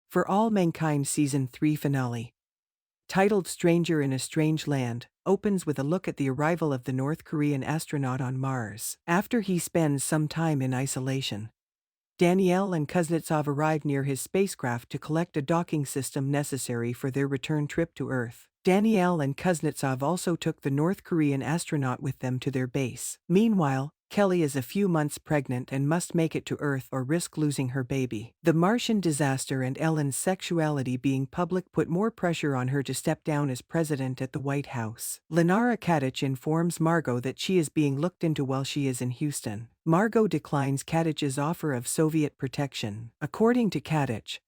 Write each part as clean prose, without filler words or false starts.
For All Mankind Season 3 finale, titled Stranger in a Strange Land, opens with a look at the arrival of the North Korean astronaut on Mars. After he spends some time in isolation, Daniel and Kuznetsov arrive near his spacecraft to collect a docking system necessary for their return trip to Earth. Daniel and Kuznetsov also took the North Korean astronaut with them to their base. Meanwhile, Kelly is a few months pregnant and must make it to Earth or risk losing her baby. The Martian disaster and Ellen's sexuality being public put more pressure on her to step down as president at the White House. Lenara Kadich informs Margot that she is being looked into while she is in Houston. Margot declines Kadich's offer of Soviet protection. According to Kadich,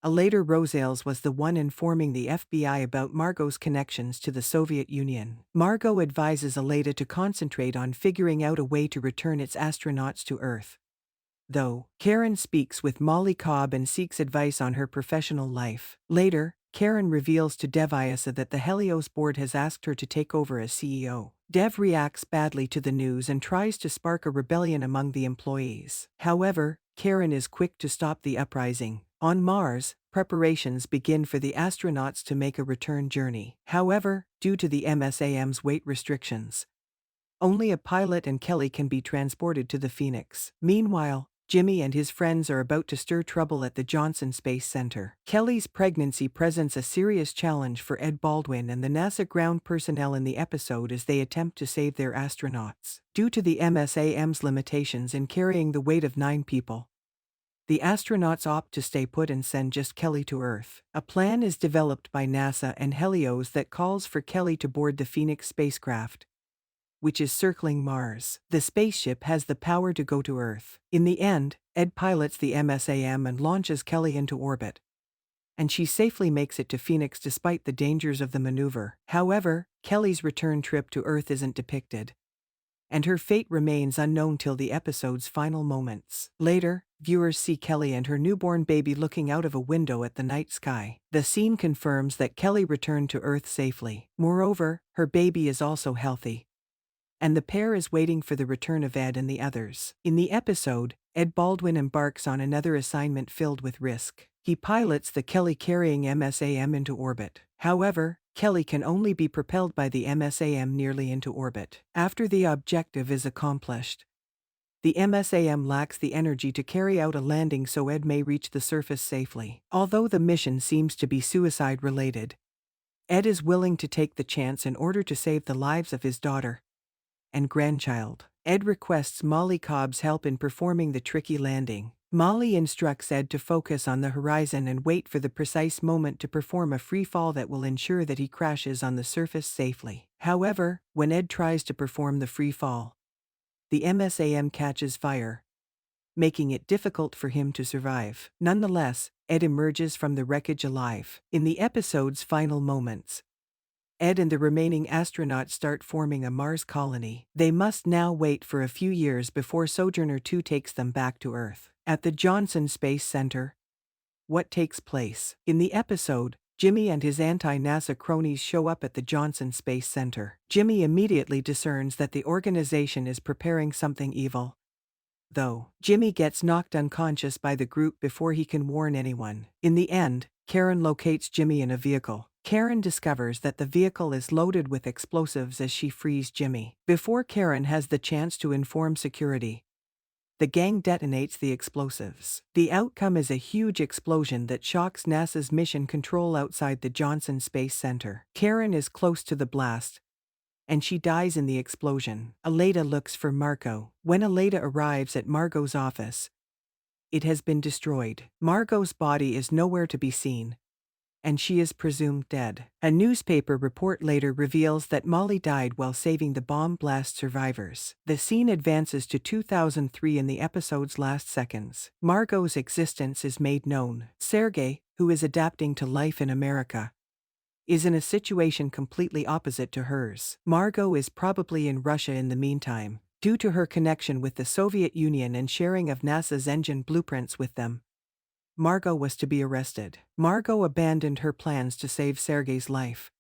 Aleda Rosales was the one informing the FBI about Margot's connections to the Soviet Union. Margot advises Aleda to concentrate on figuring out a way to return its astronauts to Earth. Though, Karen speaks with Molly Cobb and seeks advice on her professional life. Later, Karen reveals to Dev Issa that the Helios board has asked her to take over as CEO. Dev reacts badly to the news and tries to spark a rebellion among the employees. However, Karen is quick to stop the uprising. On Mars, preparations begin for the astronauts to make a return journey. However, due to the MSAM's weight restrictions, only a pilot and Kelly can be transported to the Phoenix. Meanwhile, Jimmy and his friends are about to stir trouble at the Johnson Space Center. Kelly's pregnancy presents a serious challenge for Ed Baldwin and the NASA ground personnel in the episode as they attempt to save their astronauts. Due to the MSAM's limitations in carrying the weight of 9 people, the astronauts opt to stay put and send just Kelly to Earth. A plan is developed by NASA and Helios that calls for Kelly to board the Phoenix spacecraft, which is circling Mars. The spaceship has the power to go to Earth. In the end, Ed pilots the MSAM and launches Kelly into orbit, and she safely makes it to Phoenix despite the dangers of the maneuver. However, Kelly's return trip to Earth isn't depicted, and her fate remains unknown till the episode's final moments. Later, viewers see Kelly and her newborn baby looking out of a window at the night sky. The scene confirms that Kelly returned to Earth safely. Moreover, her baby is also healthy, and the pair is waiting for the return of Ed and the others. In the episode, Ed Baldwin embarks on another assignment filled with risk. He pilots the Kelly-carrying MSAM into orbit. However, Kelly can only be propelled by the MSAM nearly into orbit. After the objective is accomplished, the MSAM lacks the energy to carry out a landing so Ed may reach the surface safely. Although the mission seems to be suicide-related, Ed is willing to take the chance in order to save the lives of his daughter and grandchild. Ed requests Molly Cobb's help in performing the tricky landing. Molly instructs Ed to focus on the horizon and wait for the precise moment to perform a free fall that will ensure that he crashes on the surface safely. However, when Ed tries to perform the free fall, the MSAM catches fire, making it difficult for him to survive. Nonetheless, Ed emerges from the wreckage alive. In the episode's final moments, Ed and the remaining astronauts start forming a Mars colony. They must now wait for a few years before Sojourner 2 takes them back to Earth. At the Johnson Space Center, what takes place? In the episode, Jimmy and his anti-NASA cronies show up at the Johnson Space Center. Jimmy immediately discerns that the organization is preparing something evil, though Jimmy gets knocked unconscious by the group before he can warn anyone. In the end, Karen locates Jimmy in a vehicle. Karen discovers that the vehicle is loaded with explosives as she frees Jimmy. Before Karen has the chance to inform security, the gang detonates the explosives. The outcome is a huge explosion that shocks NASA's mission control outside the Johnson Space Center. Karen is close to the blast, and she dies in the explosion. Aleda looks for Margot. When Aleda arrives at Margot's office, it has been destroyed. Margot's body is nowhere to be seen, and she is presumed dead. A newspaper report later reveals that Molly died while saving the bomb blast survivors. The scene advances to 2003 in the episode's last seconds. Margot's existence is made known. Sergei, who is adapting to life in America, is in a situation completely opposite to hers. Margot is probably in Russia in the meantime, due to her connection with the Soviet Union and sharing of NASA's engine blueprints with them. Margot was to be arrested. Margot abandoned her plans to save Sergei's life.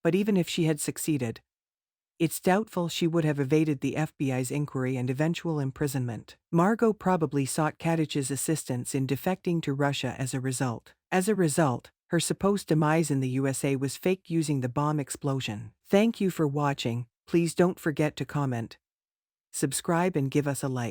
But even if she had succeeded, it's doubtful she would have evaded the FBI's inquiry and eventual imprisonment. Margot probably sought Kadich's assistance in defecting to Russia as a result. As a result, her supposed demise in the USA was faked using the bomb explosion. Thank you for watching. Please don't forget to comment, subscribe and give us a like.